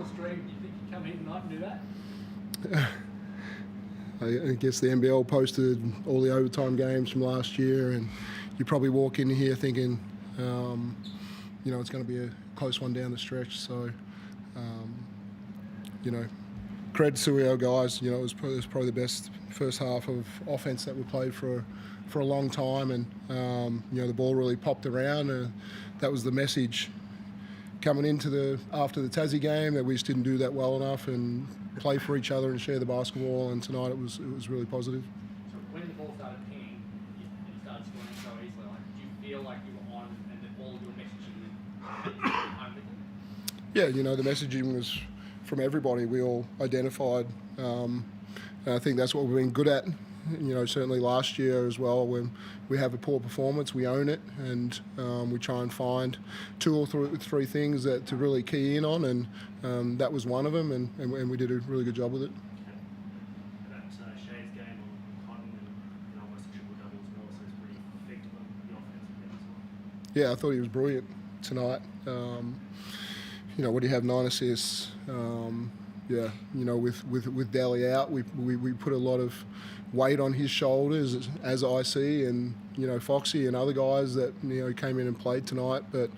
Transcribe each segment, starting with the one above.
wildest dream? Do you think you come here tonight and do that? I guess the NBL posted all the overtime games from last year, and you probably walk in here thinking, it's going to be a close one down the stretch. So, credit to our guys. It was probably the best first half of offense that we played for a long time, and the ball really popped around. That was the message coming into after the Tassie game, that we just didn't do that well enough and play for each other and share the basketball. And tonight it was really positive. So when the ball started pinging and you started scoring so easily, do you feel like you were on and that all of your messaging home with them? Yeah, the messaging was from everybody. We all identified. And I think that's what we've been good at. Certainly last year as well, when we have a poor performance, we own it, and we try and find two or three things to really key in on, and that was one of them, and we did a really good job with it. About Shea's game on Cotton and almost a triple-double as well, so it's pretty effective on the offensive end as well. Yeah, I thought he was brilliant tonight. What do you have, 9 assists? With Daly out, we put a lot of weight on his shoulders, as I see, and Foxy and other guys that came in and played tonight. But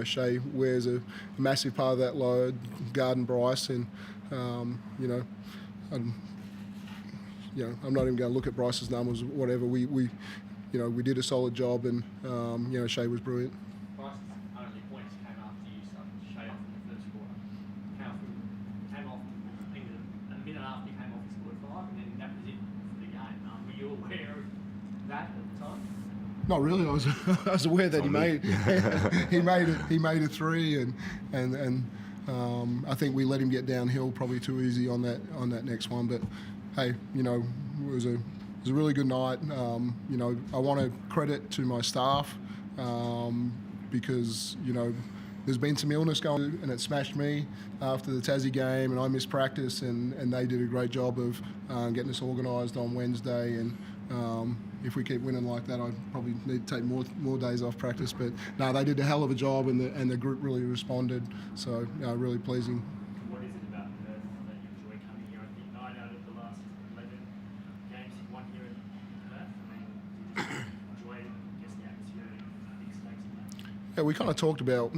Shea wears a massive part of that load, guarding Bryce, and I'm not even going to look at Bryce's numbers, whatever. We did a solid job, and Shea was brilliant. Bryce's only points came after you started Shea off in the first quarter. Came off, I think a minute after he came off, he scored 5, and then that was it for the game. Were you aware of that at the time? Not really. I was aware that he made a 3, and I think we let him get downhill probably too easy on that next one. But hey, it was a really good night. I want to credit to my staff because there's been some illness going on, and it smashed me after the Tassie game, and I missed practice, and they did a great job of getting us organised on Wednesday. And if we keep winning like that, I probably need to take more days off practice. But no, they did a hell of a job, and the group really responded. So really pleasing. What is it about Perth that you enjoy coming here? I think 9 out of the last 11 games you've won here in Perth. Do you just enjoy, the atmosphere and big stakes in that? Yeah, we kind of talked about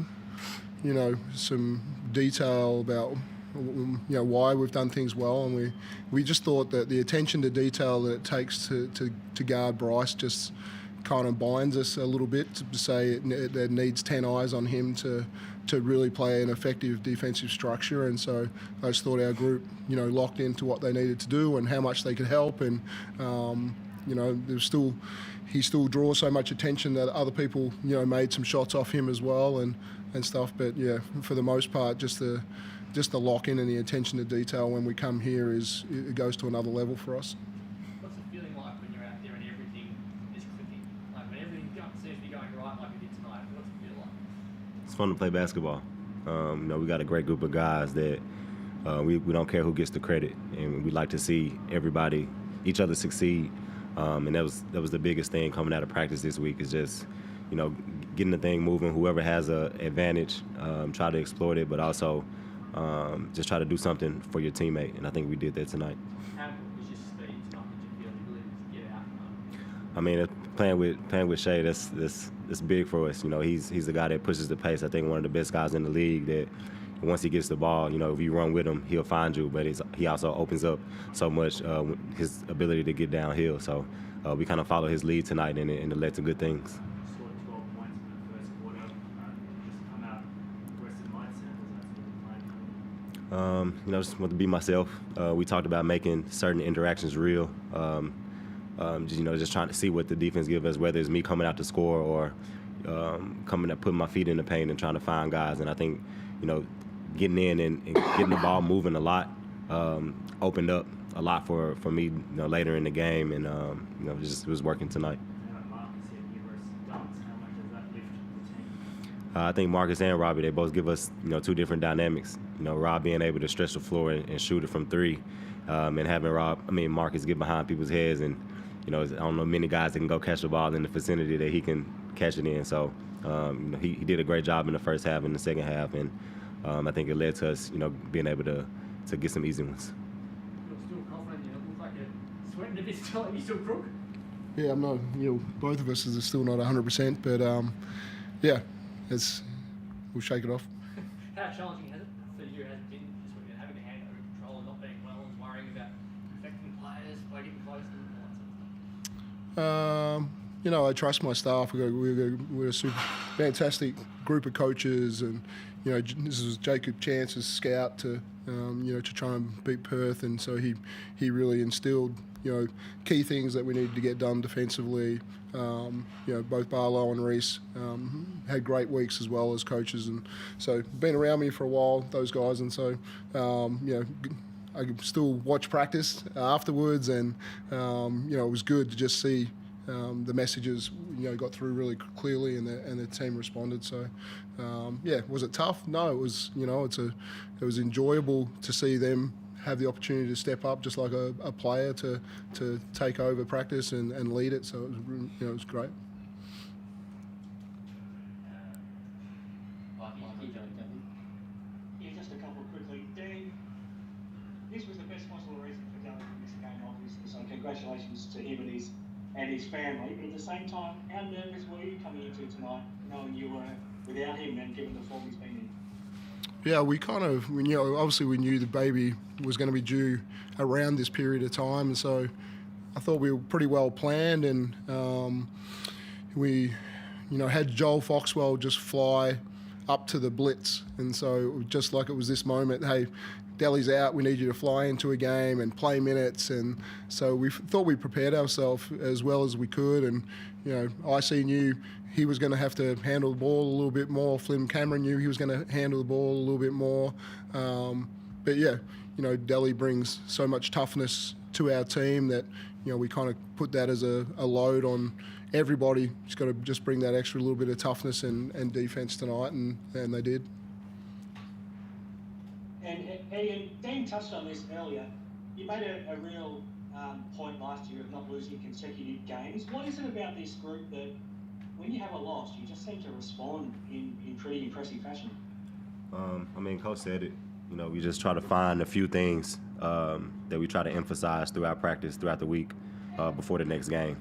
some detail about why we've done things well, and we just thought that the attention to detail that it takes to guard Bryce just kind of binds us a little bit, to say it needs 10 eyes on him to really play an effective defensive structure. And so I just thought our group locked into what they needed to do and how much they could help, and he still draws so much attention that other people made some shots off him as well and stuff. But yeah, for the most part, just the lock in and the attention to detail when we come here it goes to another level for us. What's the feeling like when you're out there and everything is clicking? Like when everything seems to be going right like it did tonight, what's it feel like? It's fun to play basketball. We got a great group of guys that we don't care who gets the credit, and we like to see each other succeed. And that was the biggest thing coming out of practice this week, is just getting the thing moving. Whoever has an advantage, try to exploit it, but also just try to do something for your teammate. And I think we did that tonight. How was your speed tonight? Did you feel the ability to get out? I mean, playing with Shea, that's big for us. He's the guy that pushes the pace. I think one of the best guys in the league that once he gets the ball, if you run with him, he'll find you. But he also opens up so much, his ability to get downhill. So we kind of follow his lead tonight, and it led to good things. Scored 12 points in the first quarter. Just come out aggressive mindset. Was that sort of the plan? Just want to be myself. We talked about making certain interactions real. Just trying to see what the defense gives us, whether it's me coming out to score or coming up, putting my feet in the paint and trying to find guys. And I think, getting in and getting the ball moving a lot opened up a lot for me, later in the game, and it was working tonight. I think Marcus and Robbie, they both give us, two different dynamics. Rob being able to stretch the floor and shoot it from 3, and having Marcus get behind people's heads, and I don't know many guys that can go catch the ball in the vicinity that he can catch it in. So he did a great job in the first half and the second half, and I think it led to us, being able to get some easy ones. You're still confident, you know, it looks like you're sweating a bit still, are you still crook? Yeah, I'm not. Both of us are still not 100%, but yeah, we'll shake it off. How challenging has it for you has it been just when you're having to hand over control and not being well and worrying about affecting players by getting close to them and all that sort of stuff? I trust my staff. We're a super fantastic group of coaches, and this is Jacob Chance's scout to try and beat Perth, and so he really instilled key things that we needed to get done defensively. Both Barlow and Reese had great weeks as well as coaches, and so been around me for a while, those guys, and so I could still watch practice afterwards, and it was good to just see the messages got through really clearly, and the team responded. So was it tough? No, it was. It was enjoyable to see them have the opportunity to step up, just like a player to take over practice and lead it. So it was great. Yeah, just a couple quickly. Dean, this was the best possible reason for going to this game, obviously. So congratulations to him and his family. But at the same time, how nervous were you coming into tonight, knowing you were without him and given the form he's been in? Yeah, we obviously we knew the baby was going to be due around this period of time, and so I thought we were pretty well planned, and we, had Joel Foxwell just fly up to the blitz, and so just like it was this moment, hey, Delhi's out, we need you to fly into a game and play minutes, and so we thought we prepared ourselves as well as we could, and IC knew he was going to have to handle the ball a little bit more. Flynn Cameron knew he was going to handle the ball a little bit more, but yeah, Delhi brings so much toughness to our team that we kind of put that as a load on everybody. Just got to just bring that extra little bit of toughness and defence tonight, and they did. And Ian, Dean touched on this earlier. You made a real point last year of not losing consecutive games. What is it about this group that, when you have a loss, you just seem to respond in pretty impressive fashion? Coach said it. We just try to find a few things that we try to emphasize throughout practice, throughout the week, before the next game,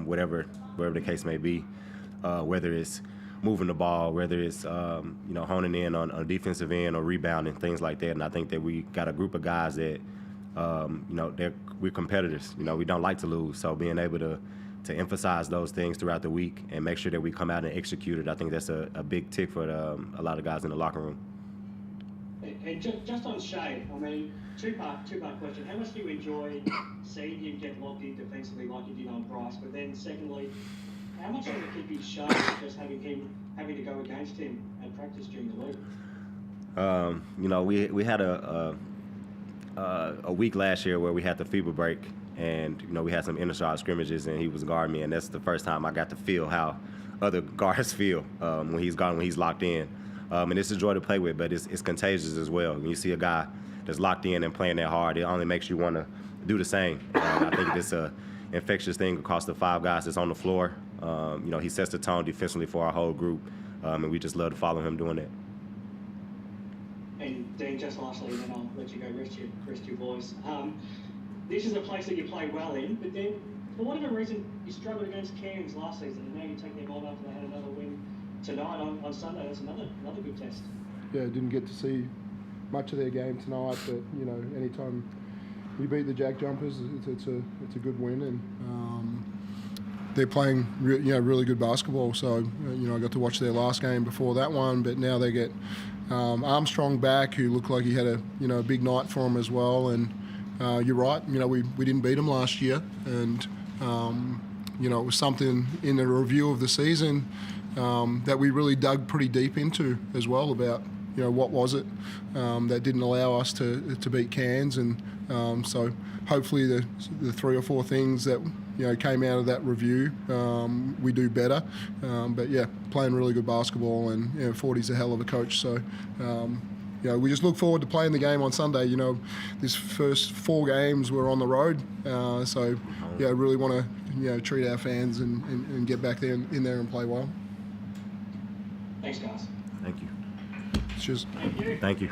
whatever the case may be, whether it's moving the ball, whether it's honing in on a defensive end or rebounding, things like that. And I think that we got a group of guys that we're competitors. We don't like to lose, so being able to emphasize those things throughout the week and make sure that we come out and execute it, I think that's a big tick for a lot of guys in the locker room. And just on Shea, two-part question. How much do you enjoy seeing him get locked in defensively like you did on Bryce? But then secondly, how much does it keep you sharp just having to go against him at practice during the league? We had a week last year where we had the FIBA break, and we had some inter-squad scrimmages, and he was guarding me, and that's the first time I got to feel how other guards feel when he's locked in. And it's a joy to play with, but it's contagious as well. When you see a guy that's locked in and playing that hard, it only makes you want to do the same. I think it's a infectious thing across the five guys that's on the floor. He sets the tone defensively for our whole group, and we just love to follow him doing that. And Dean, just lastly, and then I'll let you go rest your voice. This is a place that you play well in, but then for whatever reason you struggled against Cairns last season, and now you take them on after they had another win tonight on Sunday. That's another good test. Yeah, didn't get to see much of their game tonight, but anytime you beat the Jack Jumpers, it's a good win, and they're playing really good basketball. So I got to watch their last game before that one, but now they get Armstrong back, who looked like he had a big night for him as well. And you're right, we didn't beat them last year, and it was something in the review of the season that we really dug pretty deep into as well about what was it that didn't allow us to beat Cairns, and so hopefully the 3 or 4 things that came out of that review we do better, but yeah, playing really good basketball, and 40's a hell of a coach, so we just look forward to playing the game on Sunday. This first 4 games we're on the road, so really want to treat our fans and get back there in there and play well. Thanks, guys. Thank you. Cheers. Thank you. Thank you.